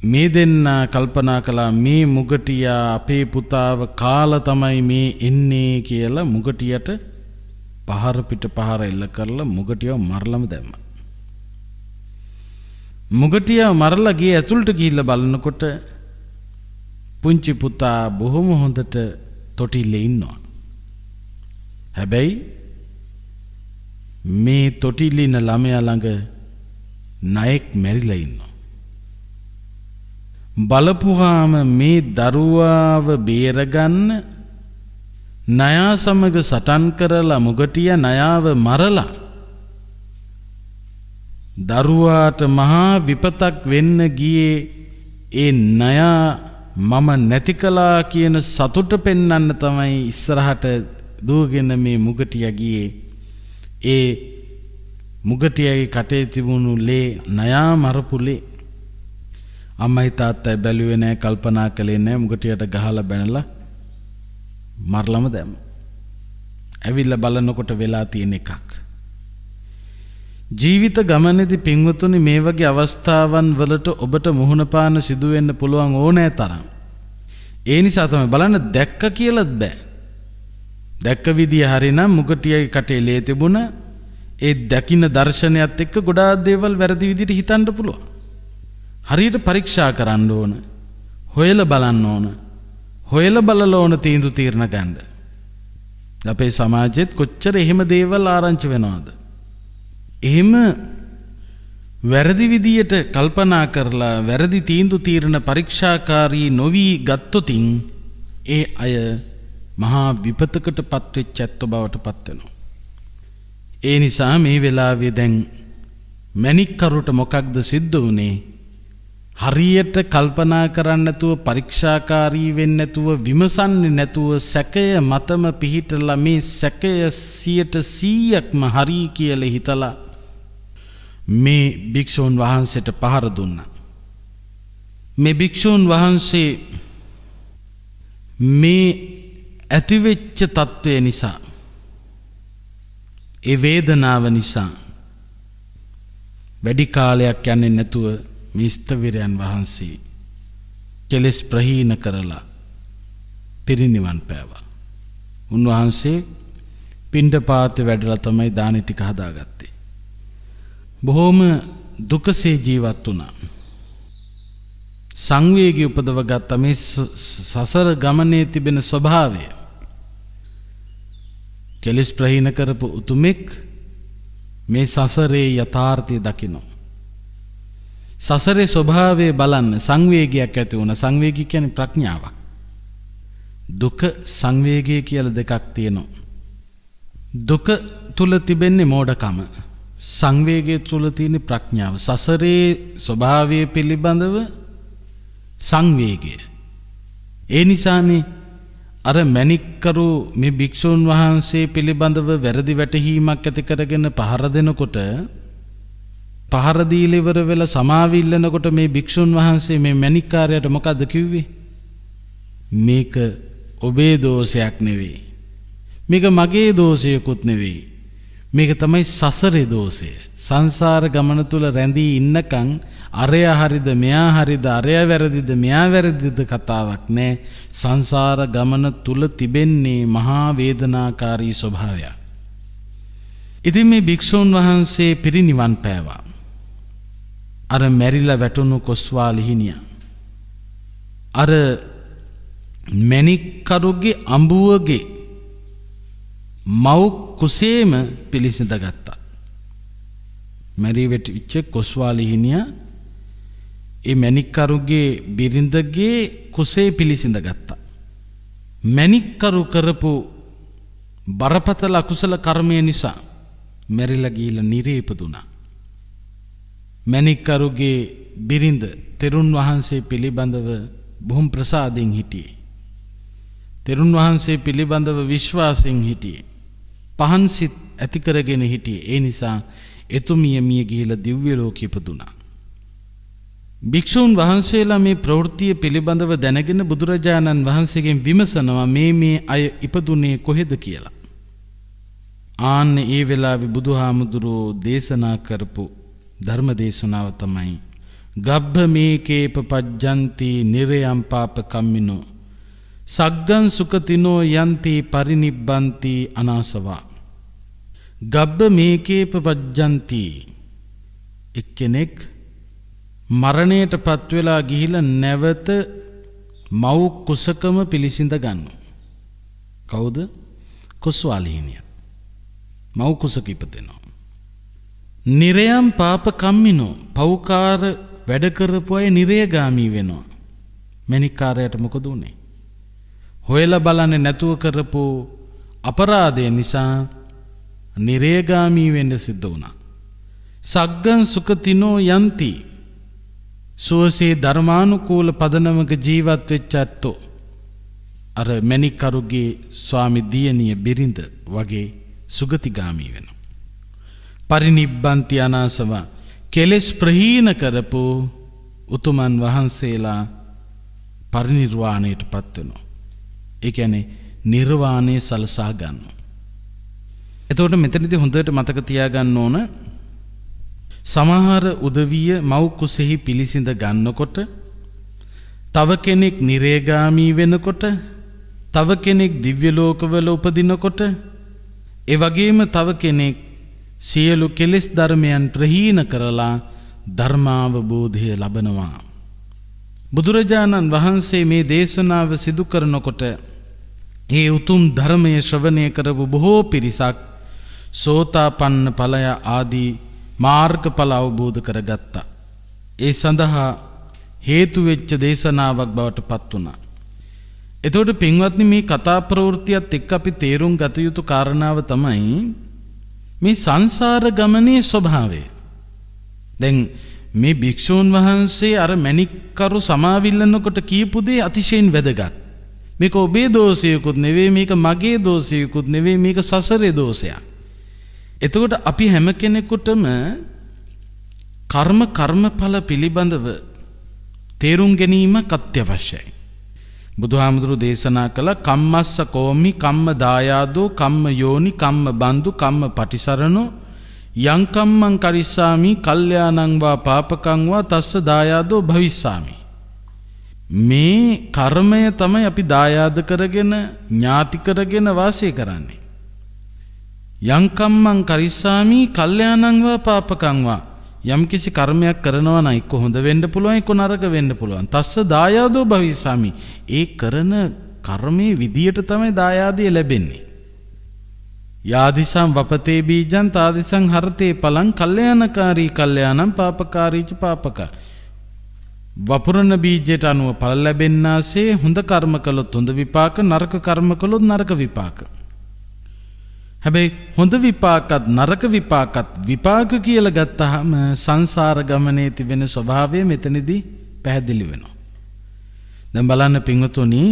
මේ දෙන්න කල්පනා කළා මේ මුගටියා අපේ පුතාව කාලා තමයි මේ එන්නේ කියලා මුගටියට පහර පිට පහර එල්ල කරලා මුගටියව මරලම දැම්මා. මුගටියා මරලා ගියේ ඇතුළට ගිහිල්ලා බලනකොට පුංචි පුතා බොහොම හොඳට තොටිල්ලේ ඉන්නවා. හැබැයි මේ තොටිල්ලේ ඉන්න ළමයා ළඟ ණයෙක් මැරිලා ඉන්නවා. බලපුවාම මේ දරුවාව බේරගන්න ණයා සමග සටන් කරලා මුගටියා ණයාව මරලා දරුවාට මහා විපතක් වෙන්න ගියේ ඒ ණයා මම නැති කළා කියන සතුට පෙන්වන්න තමයි ඉස්සරහට දුවගෙන මේ මුගටියා ගියේ. ඒ මුගටියාගේ කටේ තිබුණු ලේ ණයා මරපු ලේ. අම්මයි තාත්තයි බැලුවේ නැහැ, කල්පනා කළේ නැහැ. මුගටියට ගහලා බැනලා මරලම දැම්මා. ඇවිල්ලා බලනකොට වෙලා තියෙන එකක්. ජීවිත ගමනේදී පින්වතුනි මේ වගේ අවස්ථාවන් වලට ඔබට මුහුණ පාන සිදු වෙන්න පුළුවන් ඕනෑ තරම්. ඒ නිසා තමයි බලන්න දැක්ක කියලාත් බෑ. දැක්ක විදිය හරිනම් මුගටියගේ කටේ ලේ තිබුණ ඒ දකින්න දර්ශනයත් එක්ක ගොඩාක් දේවල් වැරදි විදිහට හිතන්න පුළුවන්. හරියට පරීක්ෂා කරන්න ඕන. හොයලා බලන්න ඕන. හොයලා බලලා ඕන තීන්දුව తీරන ගන්න. අපේ සමාජෙත් කොච්චර එහෙම දේවල් ආරංචි වෙනවද? එහෙම වැරදි විදියට කල්පනා කරලා වැරදි තීන්දුව తీරන පරීක්ෂාකාරී නොවි ගත්තොතින් ඒ අය මහා විපතකට පත්වෙච්ච ඇත්ත බවට පත් වෙනවා. ඒ නිසා මේ වෙලාවේ දැන් මැණික්කරුට මොකක්ද සිද්ධ වුනේ? හරියට කල්පනා කරන්නේ නැතුව පරීක්ෂාකාරී වෙන්නේ නැතුව විමසන්නේ නැතුව සැකය මතම පිහිටලා මේ සැකය 100%ක්ම හරි කියලා හිතලා මේ භික්ෂුන් වහන්සේට පහර දුන්නා. මේ භික්ෂුන් වහන්සේ මේ ඇතිවෙච්ච තත්ත්වය නිසා, ඒ වේදනාව නිසා වැඩි කාලයක් යන්නේ නැතුව මේ ස්තවිරයන් වහන්සේ කෙලෙස් ප්‍රහීන කරලා පිරිනිවන් පෑවා. උන්වහන්සේ පිණ්ඩපාතේ වැඩලා තමයි දානි ටික හදාගත්තේ. බොහොම දුකසේ ජීවත් වුණා. සංවේගය උපදව ගත්ත මේ සසර ගමනේ තිබෙන ස්වභාවය. කෙලෙස් ප්‍රහීන කරපු උතුමෙක් මේ සසරේ යථාර්ථය දකිනවා. සසරේ ස්වභාවය බලන්න සංවේගයක් ඇති වුණා. සංවේගය කියන්නේ ප්‍රඥාවක්. දුක සංවේගය කියලා දෙකක් තියෙනවා. දුක තුල තිබෙන්නේ මෝඩකම. සංවේගය තුල තියෙන ප්‍රඥාව. සසරේ ස්වභාවය පිළිබඳව සංවේගය. ඒ නිසානේ අර මැණික්කරු මේ භික්ෂුන් වහන්සේ පිළිබඳව වැරදි වැටහීමක් ඇති කරගෙන පහර දෙනකොට, පහර දීලා ඉවර වෙලා සමාවි ඉල්ලනකොට මේ භික්ෂුන් වහන්සේ මේ මැණික්කාරයාට මොකද්ද කිව්වේ? මේක ඔබේ දෝෂයක් නෙවෙයි. මේක මගේ දෝෂයකුත් නෙවෙයි. මේක තමයි සසරේ දෝෂය. සංසාර ගමන තුල රැඳී ඉන්නකම් අරයා හරිද මෙයා හරිද, අරයා වැරදිද මෙයා වැරදිද කතාවක් නෑ. සංසාර ගමන තුල තිබෙන්නේ මහා වේදනාකාරී ස්වභාවය. ඉතින් මේ භික්ෂුන් වහන්සේ පිරිනිවන් පෑවා. අර මැරිලා වැටුණු කොස්වාලිහිනියා අර මැණික්කරුගේ අඹුවගේ මව් කුසේම පිළිසිඳ ගත්තා. මැරී වෙටිච්ච කොස්වාලිහිනියා ඒ මැණික්කරුගේ බිරිඳගේ කුසේ පිළිසිඳ ගත්තා. මැණික්කරු කරපු බරපතල අකුසල කර්මය නිසා මැරිලා ගිහිල්ලා නිරේ ඉපදුනා. මැණික්කරුගේ බිරිඳ තෙරුන් වහන්සේ පිළිබඳව බොහොම ප්‍රසාදයෙන් හිටියේ. තෙරුන් වහන්සේ පිළිබඳව විශ්වාසයෙන් හිටියේ. පහන් සිත් ඇති කරගෙන හිටියේ. ඒ නිසා එතුමිය මිය ගිහිලා දිව්‍ය ලෝකෙ ඉපදුනා. භික්ෂූන් වහන්සේලා මේ ප්‍රවෘත්තිය පිළිබඳව දැනගෙන බුදුරජාණන් වහන්සේගෙන් විමසනවා මේ අය ඉපදුනේ කොහෙද කියලා. ආන්න ඒ වෙලාවේ බුදුහාමුදුරුවෝ දේශනා කරපු ධර්ම දේශනාව තමයි ගබ්බ මේකේප පජ්ජන්ති නිරයම් පාප කම්මිනෝ සග්ගං සුකතිනෝ යන්ති පරිනිබ්බන්ති අනාසවා. ගබ්බ මේකේප පජ්ජන්ති, එක්කෙනෙක් මරණයට පත්වෙලා ගිහිලා නැවත මව් කුසකම පිළිසිඳ ගන්නවා. කවුද? කුස්වාලීනිය. මව් කුසක ඉපදෙනවා. නිරයම් පාප කම්මිනෝ, පෞකාර වැඩ කරපු අය නිරයගාමී වෙනවා. මැණික්කාරයට මොකද උනේ? හොයලා බලන්නේ නැතුව කරපු අපරාධය නිසා නිරයගාමී වෙන්න සිද්ධ වුණා. සග්ගං සුකතිනෝ යන්ති, සුවසේ ධර්මානුකූල පදනමක ජීවත් වෙච්ච ඇත්තෝ අර මැණික්කරුගේ ස්වාමි දියණිය බිරිඳ වගේ සුගතිගාමී වෙනවා. පරිනිබ්බන්ති අනාසව, කෙලෙස් ප්‍රහීන කරපු උතුමන් වහන්සේලා පරිනිර්වාණයට පත් වෙනවා. ඒ කියන්නේ නිර්වාණය සලසා ගන්නවා. එතකොට මෙතනදී හොඳට මතක තියාගන්න ඕන, සමහර උදවිය මව් කුසෙහි පිළිසිඳ ගන්නකොට, තව කෙනෙක් නිරේගාමී වෙනකොට, තව කෙනෙක් දිව්‍ය ලෝකවල උපදිනකොට, ඒ වගේම තව කෙනෙක් සියලු කෙලෙස් ධර්මයන් ප්‍රහීන කරලා ධර්මාවබෝධය ලබනවා. බුදුරජාණන් වහන්සේ මේ දේශනාව සිදු කරනකොට ඒ උතුම් ධර්මයේ ශ්‍රවණය කරපු බොහෝ පිරිසක් සෝතාපන්න ඵලය ආදී මාර්ගඵල අවබෝධ කරගත්තා. ඒ සඳහා හේතු වෙච්ච දේශනාවක් බවට පත් වුණා. එතකොට පින්වත්නි, මේ කතා ප්‍රවෘත්තියත් එක්ක අපි තේරුම් ගත යුතු කාරණාව තමයි මේ සංසාර ගමනේ ස්වභාවය. දැන් මේ භික්ෂූන් වහන්සේ අර මැණික්කරු සමාවිල්ලනකොට කියපු දේ අතිශයින් වැදගත්. මේක ඔබේ දෝෂයකුත් නෙවෙයි, මේක මගේ දෝෂයකුත් නෙවෙයි, මේක සසරේ දෝෂයක්. එතකොට අපි හැම කෙනෙකුටම කර්මඵල පිළිබඳව තේරුම් ගැනීමක් අත්‍යවශ්‍යයි. බුදුහාමුදුරු දේශනා කළ කම්මස්ස කෝමි කම්ම දායාදෝ කම්ම යෝනි කම්ම බන්දු කම්ම පටිසරණෝ යං කම්මං කරිස්සාමි කල්යාණං වා පාපකං වා තස්ස දායාදෝ භවිස්සාමි. මේ කර්මය තමයි අපි දායාද කරගෙන ඥාති කරගෙන වාසය කරන්නේ. යං කම්මං කරිස්සාමි කල්යාණං වා පාපකං වා, යම් කිසි කර්මයක් කරනවා නම් එක්ක හොඳ වෙන්න පුළුවන්, එක්ක නරක වෙන්න පුළුවන්. තස්ස දායාදෝ භවිස්සාමි. ඒ කරන කර්මයේ විදියට තමයි දායාදය ලැබෙන්නේ. යාදිසං වපතේ බීජං තාදිසං හරතේ පලං කල්යාණකාරී කල්යාණං පාපකාරීච පාපක. වපුරන බීජයට අනුව ඵල ලැබෙන්නාසේ හොඳ කර්ම කළොත් හොඳ විපාක, නරක කර්ම කළොත් නරක විපාක. හැබැයි හොඳ විපාකත් නරක විපාකත් විපාක කියලා ගත්තාම සංසාර ගමනේ තිබෙන ස්වභාවය මෙතනදී පැහැදිලි වෙනවා. දැන් බලන්න පින්වතුනි,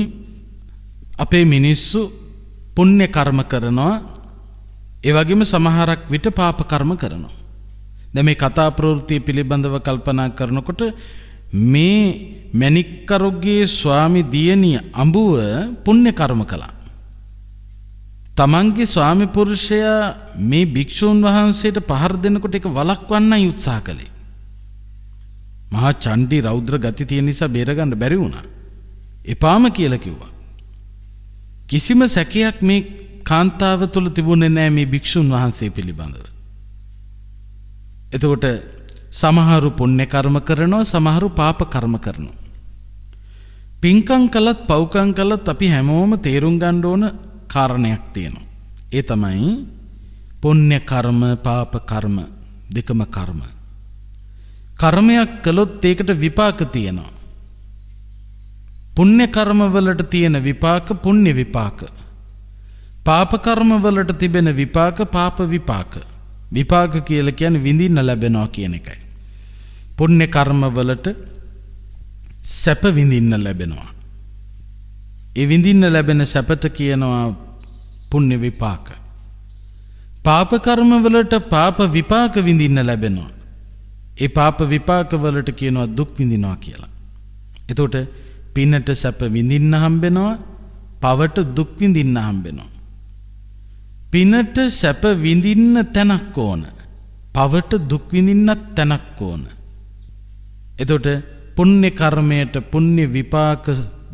අපේ මිනිස්සු පුණ්‍ය කර්ම කරනවා, ඒ වගේම සමහරක් විට පාප කර්ම කරනවා. දැන් මේ කතා ප්‍රවෘත්ති පිළිබඳව කල්පනා කරනකොට මේ මැණික්කරුගේ ස්වාමි දියණිය අඹුව පුණ්‍ය කර්ම කළා. තමන්ගේ ස්වාමි පුරුෂයා මේ භික්ෂූන් වහන්සේට පහර දෙනකොට ඒක වළක්වන්නයි උත්සාහ කළේ. මහා චණ්ඩි රෞද්‍ර ගති තියෙන නිසා බේරගන්න බැරි වුණා. එපාම කියලා කිව්වා. කිසිම සැකයක් මේ කාන්තාව තුළ තිබුණේ නැහැ මේ භික්ෂුන් වහන්සේ පිළිබඳව. එතකොට සමහරු පුණ්‍ය කර්ම කරනවා, සමහරු පාප කර්ම කරනවා. පින්කම් කළත් පව්කම් කළත් අපි හැමෝම තේරුම් ගන්න ඕන කාරණයක් තියෙනවා. ඒ තමයි පුණ්‍ය කර්ම පාප කර්ම දෙකම කර්ම. කර්මයක් කළොත් ඒකට විපාක තියෙනවා. පුණ්‍ය කර්ම වලට තියෙන විපාක පුණ්‍ය විපාක. පාප කර්ම වලට තිබෙන විපාක පාප විපාක. විපාක කියලා කියන්නේ විඳින්න ලැබෙනවා කියන එකයි. පුණ්‍ය කර්ම වලට සැප විඳින්න ලැබෙනවා. ඒ විඳින්න ලැබෙන සැපට කියනවා පුණ්‍ය විපාක. පාප කර්ම වලට පාප විපාක විඳින්න ලැබෙනවා. ඒ පාප විපාක වලට කියනවා දුක් විඳිනවා කියලා. එතකොට පිනට සැප විඳින්න හම්බෙනවා, පවට දුක් විඳින්න හම්බෙනවා. පිනට සැප විඳින්න තැනක් ඕන, පවට දුක් විඳින්නත් තැනක් ඕන. එතකොට පුණ්‍ය කර්මයට පුණ්‍ය විපාක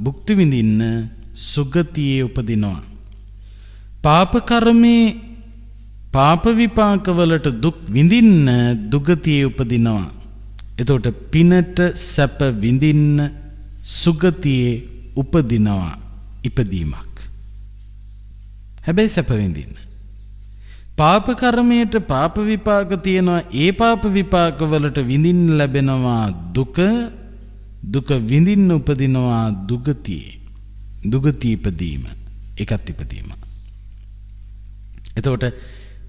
භුක්ති විඳින්න සුගතියේ උපදිනවා. පාප කර්මේ පාප විපාක වලට දුක් විඳින්න දුගතියේ උපදිනවා. එතකොට පිනට සැප විඳින්න සුගතියේ උපදිනවා, ඉපදීමක්. හැබැයි සැප විඳින්න. පාප කර්මයට පාප විපාක තියෙනවා, ඒ පාප විපාක වලට විඳින්න ලැබෙනවා දුක, දුක විඳින්න උපදිනවා දුගතියේ. දුගතිය ඉපදීම, ඒකත් ඉපදීම. එතකොට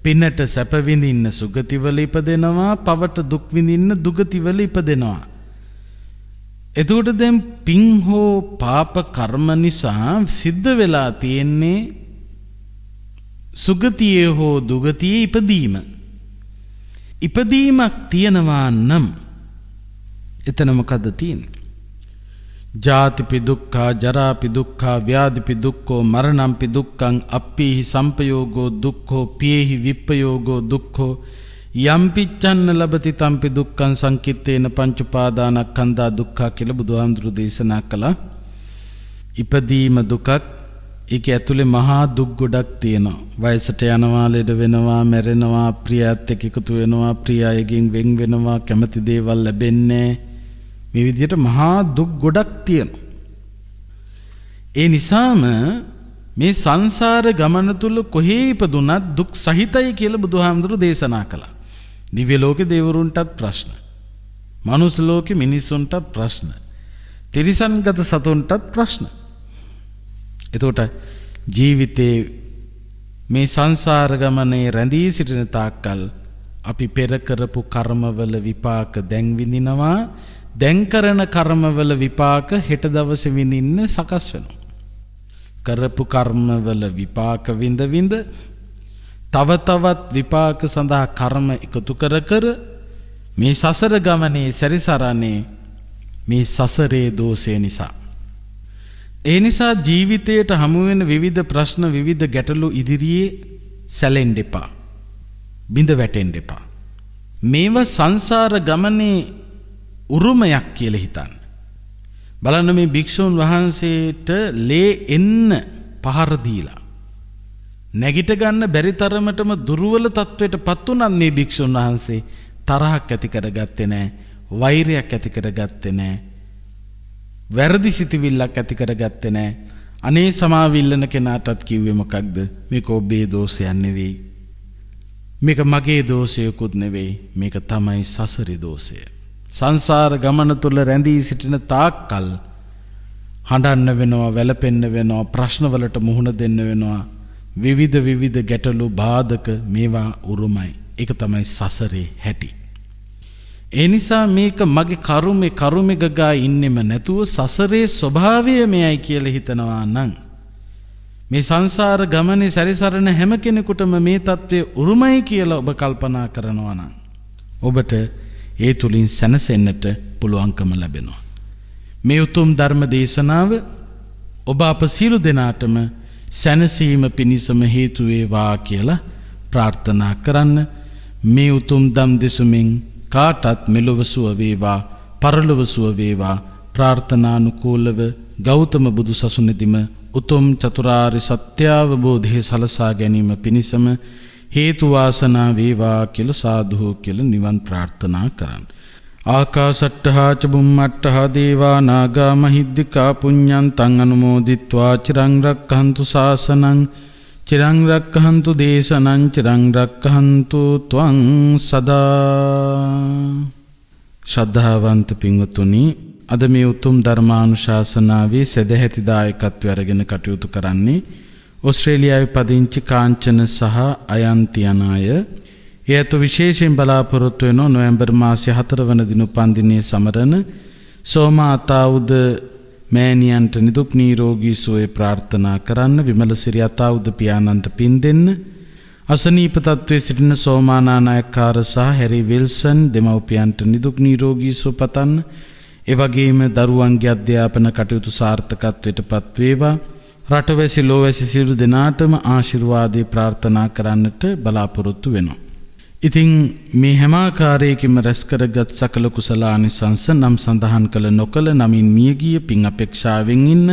පිනට සැප විඳින්න සුගතිවල ඉපදෙනවා, පවට දුක් විඳින්න දුගතිවල ඉපදෙනවා. එතකොට දැන් පින් හෝ පාප කර්ම නිසා සිද්ධ වෙලා තියෙන්නේ සුගතියේ හෝ දුගතියේ ඉපදීම. ඉපදීමක් තියෙනවා නම් එතන මොකද්ද තියෙන්නේ? ජාතිපි දුක්ඛා, ජරාපි දුක්ඛා, ව්‍යාධිපි දුක්ඛෝ, මරණම්පි දුක්ඛං, අප්පීහි සම්පයෝගෝ දුක්ඛෝ, පියේහි විප්පයෝගෝ දුක්ඛෝ, යම්පිච්ඡන්න ලබති තම්පි දුක්ඛං සංකිට්ඨේන පංච උපාදානස්කන්ධා දුක්ඛා කියලා බුදුහාමුදුරු දේශනා කළා. ඉපදීම දුකක්. ඒක ඇතුලේ මහා දුක් ගොඩක් තියෙනවා. වයසට යනවා, ලෙඩ වෙනවා, මැරෙනවා, ප්‍රියයත් එක්ක එකතු වෙනවා, ප්‍රිය අයගෙන් වෙන් වෙනවා, කැමති දේවල් ලැබෙන්නේ. මේ විදිහට මහා දුක් ගොඩක් තියෙනවා. ඒ නිසාම මේ සංසාර ගමන තුල කොහේ ඉපදුනත් දුක් සහිතයි කියලා බුදුහාමුදුරු දේශනා කළා. දිව්‍ය ලෝකේ දෙවිවරුන්ටත් ප්‍රශ්න, මනුස්ස ලෝකේ මිනිස්සුන්ටත් ප්‍රශ්න, තිරිසන්ගත සතුන්ටත් ප්‍රශ්න. එතකොට ජීවිතේ මේ සංසාර ගමනේ රැඳී සිටින තාක්කල් අපි පෙර කරපු කර්මවල විපාක දැන් විඳිනවා. දැන් කරන කර්මවල විපාක හෙට දවසේ විඳින්න සකස් වෙනවා. කරපු කර්මවල විපාක විඳ විඳ තව තවත් විපාක සඳහා කර්ම එකතු කර කර මේ සසර ගමනේ සැරිසරන්නේ මේ සසරේ දෝෂය නිසා. ඒ නිසා ජීවිතයට හමු වෙන විවිධ ප්‍රශ්න, විවිධ ගැටලු ඉදිරියේ සැලෙන්න එපා, බිඳ වැටෙන්න එපා. මේවා සංසාර ගමනේ උරුමයක් කියලා හිතන්න. බලන්න මේ භික්ෂුන් වහන්සේට ලේ එන්න පහර දීලා නැගිට ගන්න බැරි තරමටම දුර්වල තත්වයට පත් වුණත් මේ භික්ෂුන් වහන්සේ තරහක් ඇති කරගත්තේ නැහැ, වෛරයක් ඇති කරගත්තේ නැහැ, වැරදි සිතවිල්ලක් ඇති කරගත්තේ නැහැ. අනේ සමාවිල්ලන කෙනාටත් කිව්වේ මොකක්ද? මේක ඔබේ දෝෂයක් නෙවෙයි, මේක මගේ දෝෂයකුත් නෙවෙයි, මේක තමයි සසරේ දෝෂය. සංසාර ගමන තුල රැඳී සිටින තාක්කල් හඬන්න වෙනවා, වැළපෙන්න වෙනවා, ප්‍රශ්නවලට මුහුණ දෙන්න වෙනවා. විවිධ ගැටලු බාධක මේවා උරුමයි. ඒක තමයි සසරේ හැටි. ඒ නිසා මේක මගේ කරුමේ ගගා ඉන්නෙම නැතුව සසරේ ස්වභාවය මෙයයි කියලා හිතනවා නම්, මේ සංසාර ගමනේ සැරිසරන හැම කෙනෙකුටම මේ தત્ත්වය උරුමයි කියලා ඔබ කල්පනා කරනවා නම් ඔබට ඒ තුලින් සැනසෙන්නට පුළුවන්කම ලැබෙනවා. මේ උතුම් ධර්ම දේශනාව ඔබ අප සියලු දෙනාටම සැනසීම පිණිසම හේතු වේවා කියලා ප්‍රාර්ථනා කරන්න. මේ උතුම් ධම් දෙසුමින් කාටත් මෙලොව සුව වේවා, පරලොව සුව වේවා ප්‍රාර්ථනානුකූලව ගෞතම බුදු සසුනේදීම උතුම් චතුරාර්ය සත්‍ය අවබෝධය සලසා ගැනීම පිණිසම හේතු වාසනා වේවා කියලා සාදු කියලා නිවන් ප්‍රාර්ථනා කරන්න. ආකාසට්ඨා ච බුම්මට්ඨා දේවා නාග මහිද්దికා පුඤ්ඤන්තං අනුමෝදිත්වා චිරං රක්ඛන්තු ශාසනං චිරං රක්ඛන්තු දේශනං චිරං රක්ඛන්තු ත්වං සදා. ශ්‍රද්ධාවන්ත පින්වතුනි, අද මේ උතුම් ධර්මානුශාසනාවේ සදැහැති දායකත්වය අරගෙන කටයුතු කරන්නේ ඕස්ට්‍රේලියාවේ පදිංචි කාංචන සහ අයන්ති යන අය. එයත් විශේෂයෙන් බලාපොරොත්තු වෙන නොවැම්බර් මාසයේ 4 වන දින උපන්දිනයේ සමරන සෝමාතාවුද මෑණියන්ට නිදුක් නිරෝගී සුවය ප්‍රාර්ථනා කරන්න, විමලසිරි අතාවුද පියාණන්ට පින් දෙන්න, අසනීප තත්ත්වයේ සිටින සෝමානානායක්කාර සහ හැරි විල්සන් දෙමව්පියන්ට නිදුක් නිරෝගී සුව පතන්න. ඒ වගේම දරුවන්ගේ අධ්‍යාපන කටයුතු සාර්ථකත්වයට පත්වේවා. රටවැසි ලෝවැසි සියලු දෙනාටම ආශිර්වාදේ ප්‍රාර්ථනා කරන්නට බලාපොරොත්තු වෙනවා. ඉතින් මේ හැම ආකාරයකින්ම රැස් කරගත් සකල කුසලානිසංස නම් සඳහන් කළ නොකළ නමින් මියගිය පින් අපේක්ෂාවෙන් ඉන්න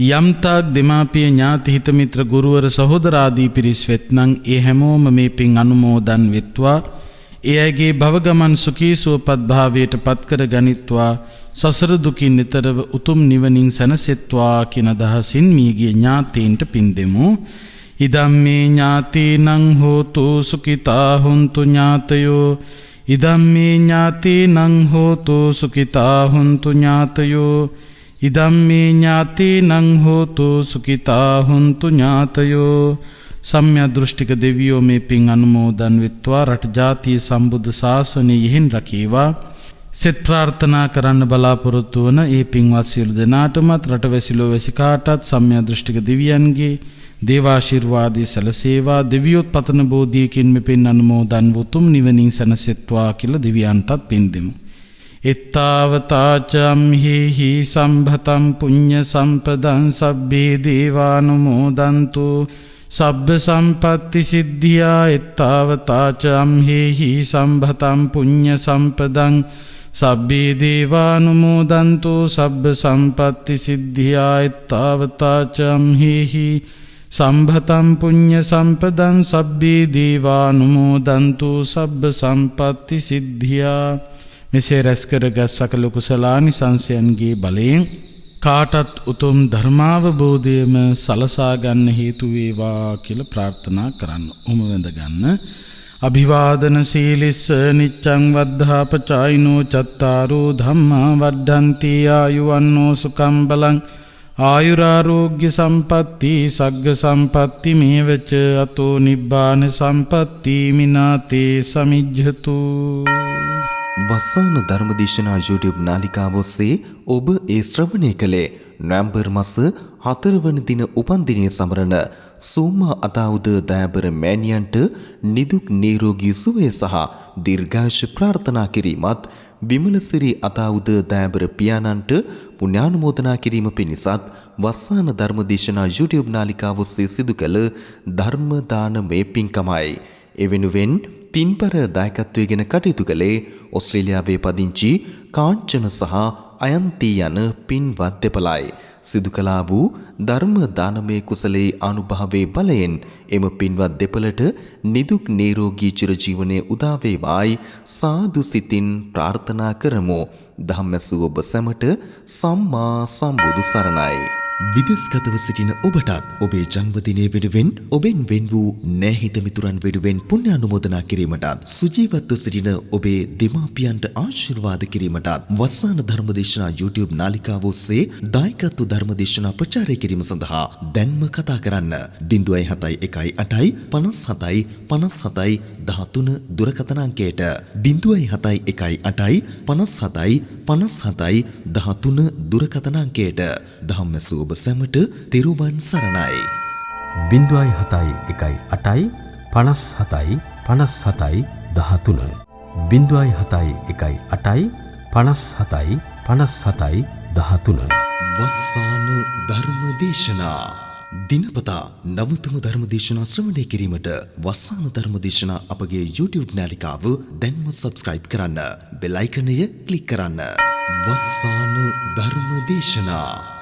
යම්තාක් දෙමාපිය ඥාති හිත මිත්‍ර ගුරුවර සහෝදරාදී පිරිස් වෙත්නම් ඒ හැමෝම මේ පින් අනුමෝදන් වෙත්වා. ඒ අයගේ භව ගමන් සුඛී සුවපත් භාවයට පත් කර ගනිත්වා. සසර දුකින් නිතරව උතුම් නිවනින් සැනසෙත්වා කියන අදහසින් මියගිය ඥාතීන්ට පින් දෙමු. ඉදම්මේ ඥාතීනං හෝතු සුඛිතා හොන්තු ඥාතයෝ. ඉදම්මේ ඥාතීනං හෝතු සුඛිතා හොන්තු ඥාතයෝ. ඉදම්මේ ඥාතීනං හෝතු සුඛිතා හොන්තු ඥාතයෝ. සම්‍යක් දෘෂ්ටික දෙවියෝ මේ පින් අනුමෝදන් වෙත්වා. රට ජාතිය සම්බුද්ධ ශාසනය යෙහින් රකේවා. සෙත් ප්‍රාර්ථනා කරන්න බලාපොරොත්තු වන ඒ පින්වත් සියලු දෙනාටමත් රටවැසි ලෝවැසි කාටත් සම්‍යක් දෘෂ්ටික දෙවියන්ගේ දේවාශිර්වාදී සැලසේවා. දෙවියොත් පතන බෝධියකින් මේ පින් අනුමෝදන් වූතුම් නිවනින් සැනසෙත්වා කියලා දෙවියන්ටත් පින් දෙමු. එත්තාවතාචම්හි සම්භතම් පුඤ්ඤ සම්පදං සබ්බේ දේවානුමෝදන්තු සබ්බ සම්පත්ති සිද්ධියා. එත්තාවතාචම්හි සම්භතම් පුඤ්ඤ සම්පදං සබ්බේ දේවානුමෝදන්තු සබ්බ සම්පත්ති සිද්ධියා. එත්තාවතාචම්හි සම්භතම් පුඤ්ඤ සම්පදං සබ්බේ දේවානුමෝදන්තු සබ්බ සම්පත්ති සිද්ධියා. මෙසේ රැස් කරගත් සකල කුසලානිසංසයන්ගේ බලයෙන් කාටත් උතුම් ධර්මාවබෝධයම සලසා ගන්න හේතු වේවා කියලා ප්‍රාර්ථනා කරන්න. උම වැඳ ගන්න. අභිවාදන සීලිස්ස නිච්ඡං වද්ධාපචායිනෝ චත්තාරෝ ධම්මා වඩ්ඩන්ති ආයුවන්නෝ සුඛං බලං ආයුරාෝග්‍ය සම්පatti සග්ග සම්පatti මේවච අතෝ නිබ්බාන සම්පatti මිනාතේ සමිජ්ජතු. වස්සාන ධර්මදේශනා YouTube නාලිකාව ඔස්සේ ඔබ ඒ ශ්‍රවණය කළේ නොවැම්බර් මාස 4 වන දින උපන්දිනයේ සමරන සෝමා අදාඋද දයාබර මෑණියන්ට නිදුක් නිරෝගී සුවය සහ දීර්ඝායුෂ ප්‍රාර්ථනා කිරීමත් විමලසිරි අදාඋද දයාබර පියාණන්ට පුණ්‍යානුමෝදනා කිරීම පිණිසත් වස්සාන ධර්මදේශනා YouTube නාලිකාව ඔස්සේ සිදු කළ ධර්ම දානමය පින්කමයි. එවෙනුවෙන් පින්පර දායකත්වයෙන් කටයුතු කළේ ඕස්ට්‍රේලියාවේ පදිංචි කාංචන සහ අයන්ති යන පින්වත් දෙපළයි. සිදු කළා වූ ධර්ම දානමය කුසලයේ අනුභවයේ බලයෙන් එම පින්වත් දෙපළට නිදුක් නිරෝගී චිරජීවනයේ උදා වේවායි සාදු සිතින් ප්‍රාර්ථනා කරමු. ධම්මසු ඔබ සැමට සම්මා සම්බුදු සරණයි. විදේශගතව සිටින ඔබටත් ඔබේ ජන්මදිනය වෙනුවෙන් ඔබෙන් වෙන් වූ නැහිත මිතුරන් වෙනුවෙන් පුණ්‍යානුමෝදනා කිරීමටත් සුජීවත්ව සිටින ඔබේ දෙමාපියන්ට ආශිර්වාද කිරීමටත් වස්සාන ධර්මදේශනා YouTube නාලිකාව ඔස්සේ දායකත්ව ධර්මදේශනා ප්‍රචාරය කිරීම සඳහා දැන්ම කතා කරන්න 071 57 57 13 දුරකථන අංකයට 071 57 57 13 දුරකථන අංකයට. ධම්මසු ඔබ සැමට තිරුවන් සරණයි. 071 8 57 57 13 071 8 57 57 13. වස්සාන ධර්මදේශනා දිනපතා නවතම ධර්මදේශනා ශ්‍රවණය කිරීමට වස්සාන ධර්මදේශනා අපගේ YouTube නාලිකාව දැන්ම සබ්ස්ක්‍රයිබ් කරන්න. බෙල් අයිකනය ක්ලික් කරන්න. වස්සාන ධර්මදේශනා